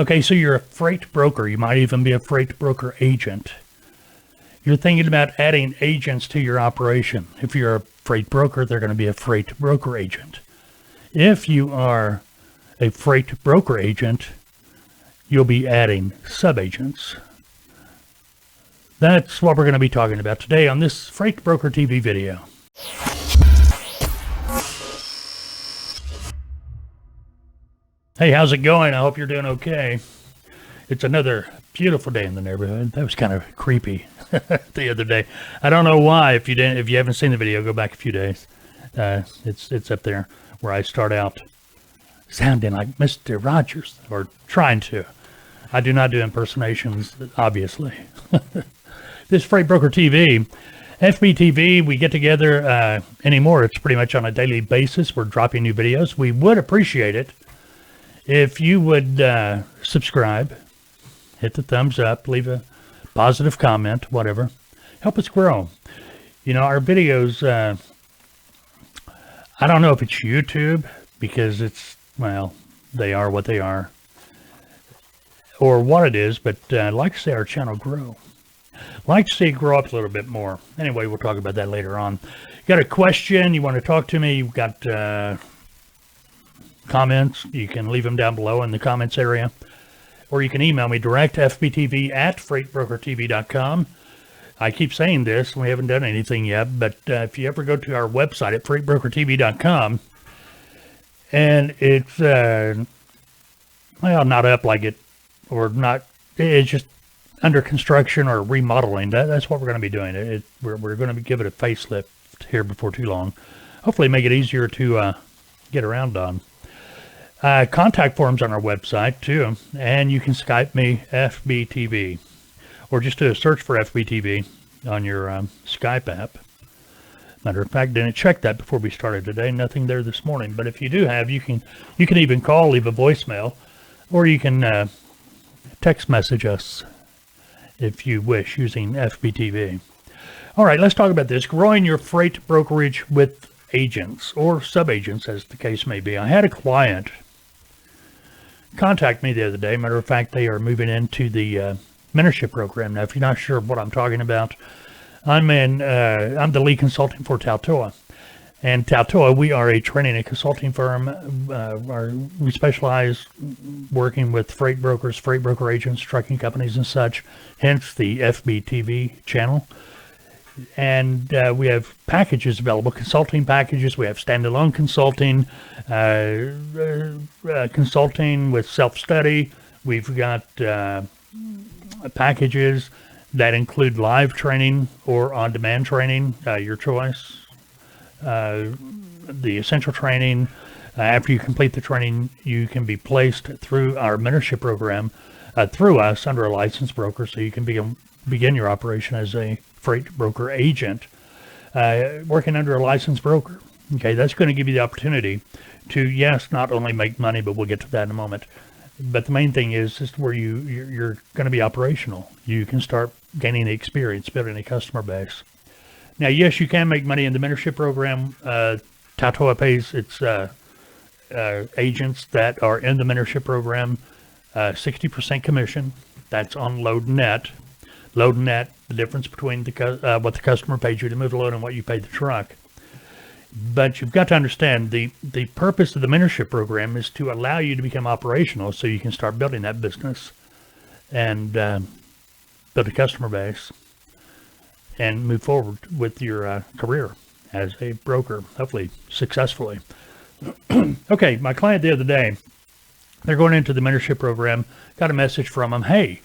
Okay, so you're a freight broker. You might even be a freight broker agent. You're thinking about adding agents to your operation. If you're a freight broker, they're going to be a freight broker agent. If you are a freight broker agent, you'll be adding sub-agents. That's what we're going to be talking about today on this Freight Broker TV video. Hey, how's it going? I hope you're doing okay. It's another beautiful day in the neighborhood. That was kind of creepy the other day. I don't know why. If you haven't seen the video, go back a few days. It's up there where I start out sounding like Mr. Rogers, or trying to. I do not do impersonations, obviously. This Freight Broker TV, FBTV, we get together anymore. It's pretty much on a daily basis. We're dropping new videos. We would appreciate it if you would subscribe, hit the thumbs up, leave a positive comment, whatever. Help us grow. You know, our videos, I don't know if it's YouTube, because it's, well, they are what they are, or what it is, but I'd like to see our channel grow. I'd like to see it grow up a little bit more. Anyway, we'll talk about that later on. You got a question, you want to talk to me, you've got comments, you can leave them down below in the comments area, or you can email me direct, fbtv@freightbrokertv.com. I keep saying this, we haven't done anything yet, but if you ever go to our website at freightbrokertv.com, and it's, well, not up like it, or not, it's just under construction or remodeling. That's what we're going to be doing. We're going to give it a facelift here before too long. Hopefully make it easier to get around on. Contact forms on our website too, and you can Skype me FBTV, or just do a search for FBTV on your Skype app. Matter of fact, didn't check that before we started today. Nothing there this morning, but if you do have, you can even call, leave a voicemail, or you can text message us if you wish, using FBTV. All right, let's talk about this. Growing your freight brokerage with agents, or sub-agents, as the case may be. I had a client contact me the other day. Matter of fact, they are moving into the mentorship program. Now, if you're not sure what I'm talking about, I'm the lead consultant for Tautoa. And Tautoa, we are a training and consulting firm. We specialize working with freight brokers, freight broker agents, trucking companies and such, hence the FBTV channel. And we have packages available, consulting packages. We have standalone consulting, consulting with self-study. We've got packages that include live training or on-demand training, your choice. The essential training, after you complete the training, you can be placed through our mentorship program through us under a licensed broker, so you can begin your operation as a freight broker agent, working under a licensed broker. Okay, that's going to give you the opportunity to, yes, not only make money, but we'll get to that in a moment, but the main thing is where you're going to be operational. You can start gaining the experience, building a customer base. Now, yes, you can make money in the mentorship program. Tautoa pays its agents that are in the mentorship program 60% commission. That's on load net. Load net, the difference between what the customer paid you to move the load and what you paid the truck. But you've got to understand the purpose of the mentorship program is to allow you to become operational, so you can start building that business and build a customer base and move forward with your career as a broker, hopefully successfully. Okay, my client the other day, they're going into the mentorship program, got a message from them, hey,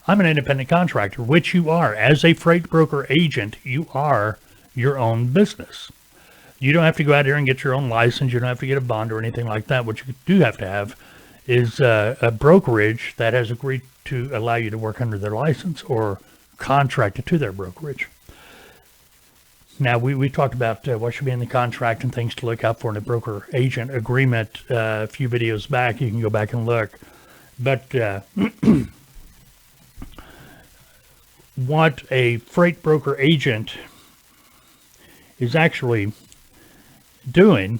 I'm an independent contractor, which you are. As a freight broker agent, you are your own business. You don't have to go out there and get your own license. You don't have to get a bond or anything like that. What you do have to have is a brokerage that has agreed to allow you to work under their license or contracted to their brokerage. Now, we talked about what should be in the contract and things to look out for in a broker agent agreement a few videos back. You can go back and look. But what a freight broker agent is actually doing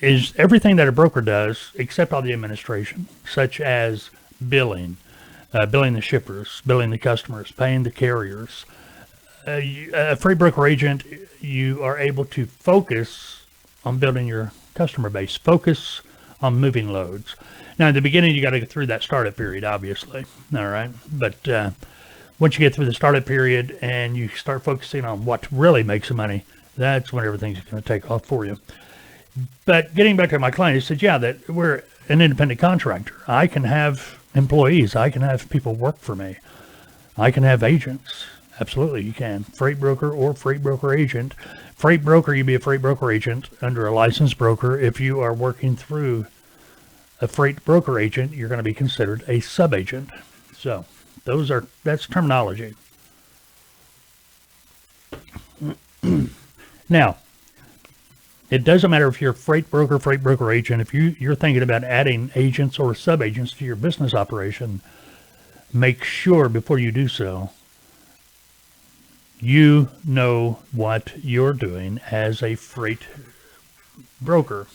is everything that a broker does except all the administration, such as billing, billing the shippers, billing the customers, paying the carriers. A freight broker agent, you are able to focus on building your customer base, focus on moving loads. Now, in the beginning, you got to get through that startup period, obviously. All right. But once you get through the startup period and you start focusing on what really makes the money, that's when everything's going to take off for you. But getting back to my client, he said, yeah, that we're an independent contractor. I can have employees. I can have people work for me. I can have agents. Absolutely, you can. Freight broker or freight broker agent. Freight broker, you'd be a freight broker agent under a licensed broker. If you are working through a freight broker agent, you're going to be considered a sub-agent. So that's terminology. Now, it doesn't matter if you're a freight broker agent. If you're thinking about adding agents or sub-agents to your business operation, make sure before you do so, you know what you're doing as a freight broker.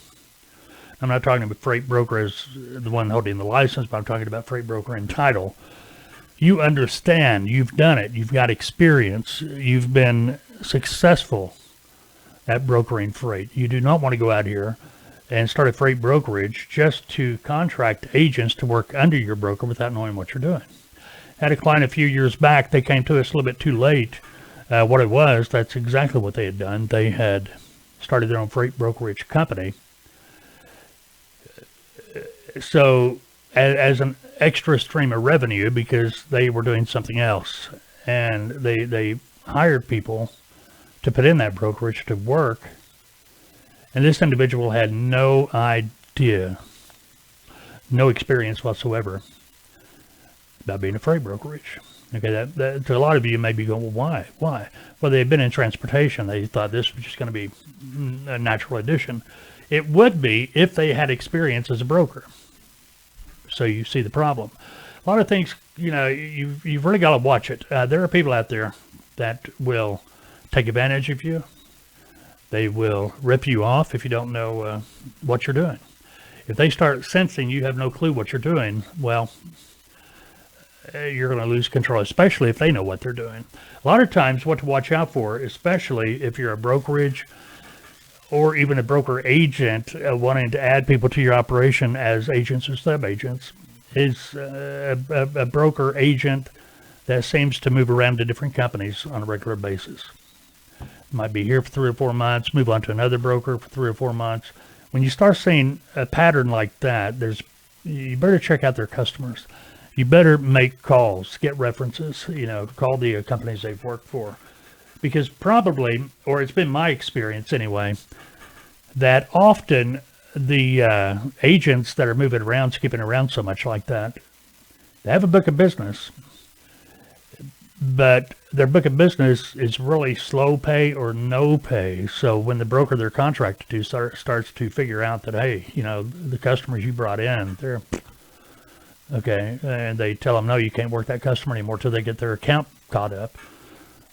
I'm not talking about freight broker as the one holding the license, but I'm talking about freight broker in title. You understand, you've done it, you've got experience, you've been successful at brokering freight. You do not want to go out here and start a freight brokerage just to contract agents to work under your broker without knowing what you're doing. I had a client a few years back. They came to us a little bit too late. What it was, that's exactly what they had done. They had started their own freight brokerage company. So as an extra stream of revenue, because they were doing something else, and they hired people to put in that brokerage to work, and this individual had no idea, no experience whatsoever about being a freight brokerage. Okay, that to a lot of you may be going, well, why? Well, they had been in transportation. They thought this was just going to be a natural addition. It would be if they had experience as a broker. So you see the problem. A lot of things, you've really got to watch it. There are people out there that will take advantage of you. They will rip you off if you don't know what you're doing. If they start sensing you have no clue what you're doing, well, you're going to lose control, especially if they know what they're doing. A lot of times what to watch out for, especially if you're a brokerage or even a broker agent wanting to add people to your operation as agents or sub-agents, is a broker agent that seems to move around to different companies on a regular basis. Might be here for 3 or 4 months, move on to another broker for 3 or 4 months. When you start seeing a pattern like that, you better check out their customers. You better make calls, get references, call the companies they've worked for. Because probably, or it's been my experience anyway, that often the agents that are moving around, skipping around so much like that, they have a book of business, but their book of business is really slow pay or no pay. So when the broker they're contracted to starts to figure out that, hey, the customers you brought in, they're okay, and they tell them, no, you can't work that customer anymore till they get their account caught up.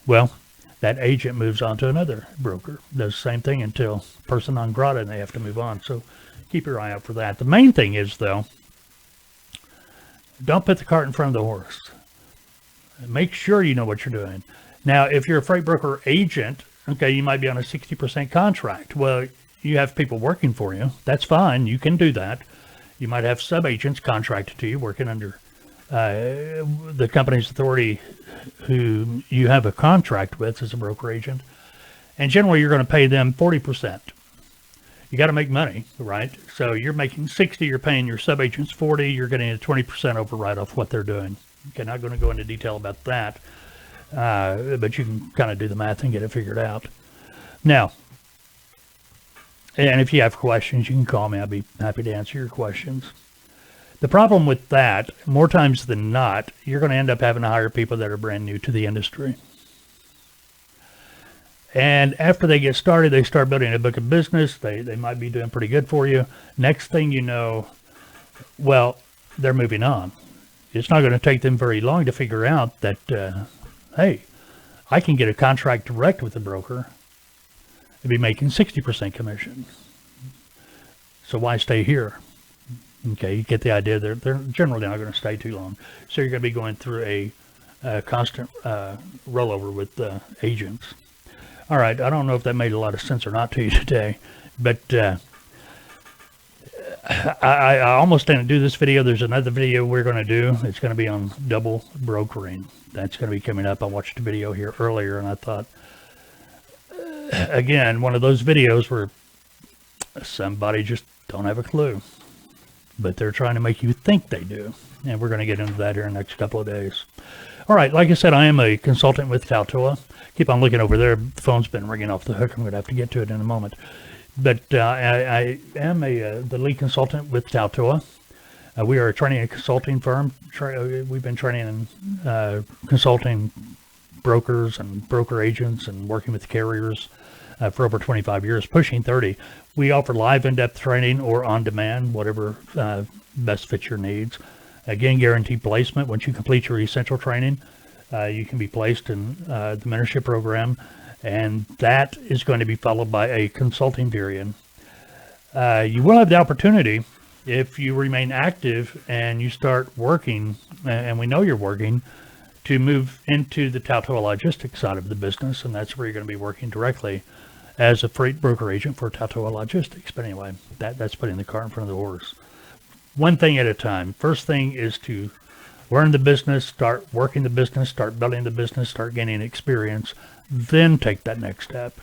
Well, that agent moves on to another broker, does the same thing until person non grata, and they have to move on. So keep your eye out for that. The main thing is, though, don't put the cart in front of the horse. Make sure you know what you're doing. Now, if you're a freight broker agent, okay, you might be on a 60% contract. Well, you have people working for you. That's fine. You can do that. You might have sub-agents contracted to you working under the company's authority who you have a contract with as a broker agent. And generally, you're going to pay them 40%. You got to make money, right? So you're making 60, you're paying your sub-agents 40, you're getting a 20% override off what they're doing. Okay, not going to go into detail about that, but you can kind of do the math and get it figured out. Now, and if you have questions, you can call me. I'll be happy to answer your questions. The problem with that, more times than not, you're going to end up having to hire people that are brand new to the industry. And after they get started, they start building a book of business. They might be doing pretty good for you. Next thing you know, well, they're moving on. It's not going to take them very long to figure out that, hey, I can get a contract direct with a broker and be making 60% commission. So why stay here? Okay, you get the idea. They're generally not going to stay too long. So you're going to be going through a constant rollover with agents. All right, I don't know if that made a lot of sense or not to you today, but I almost didn't do this video. There's another video we're going to do. It's going to be on double brokering. That's going to be coming up. I watched a video here earlier, and I thought, again, one of those videos where somebody just don't have a clue, but they're trying to make you think they do. And we're going to get into that here in the next couple of days. All right, like I said, I am a consultant with Taltoa. Keep on looking over there. The phone's been ringing off the hook. I'm going to have to get to it in a moment. But I am the lead consultant with Taltoa. We are a training and consulting firm. We've been training and consulting brokers and broker agents and working with carriers for over 25 years, pushing 30. We offer live in-depth training or on-demand, whatever best fits your needs. Again, guaranteed placement. Once you complete your essential training, you can be placed in the mentorship program, and that is going to be followed by a consulting period. You will have the opportunity, if you remain active and you start working, and we know you're working, to move into the Taltoa logistics side of the business, and that's where you're going to be working directly as a freight broker agent for Taltoa Logistics. But anyway, that's putting the cart in front of the horse. One thing at a time. First thing is to learn the business, start working the business, start building the business, start gaining experience, then take that next step.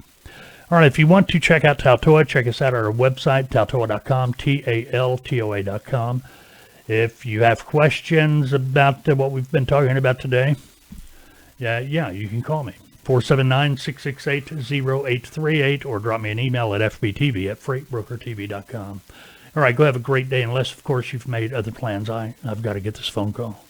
All right, if you want to check out Taltoa, check us out at our website, taltoa.com, TALTOA.com. If you have questions about what we've been talking about today, yeah, you can call me, 479-668-0838, or drop me an email at FBTV at freightbrokertv.com. All right, go have a great day, unless, of course, you've made other plans. I've got to get this phone call.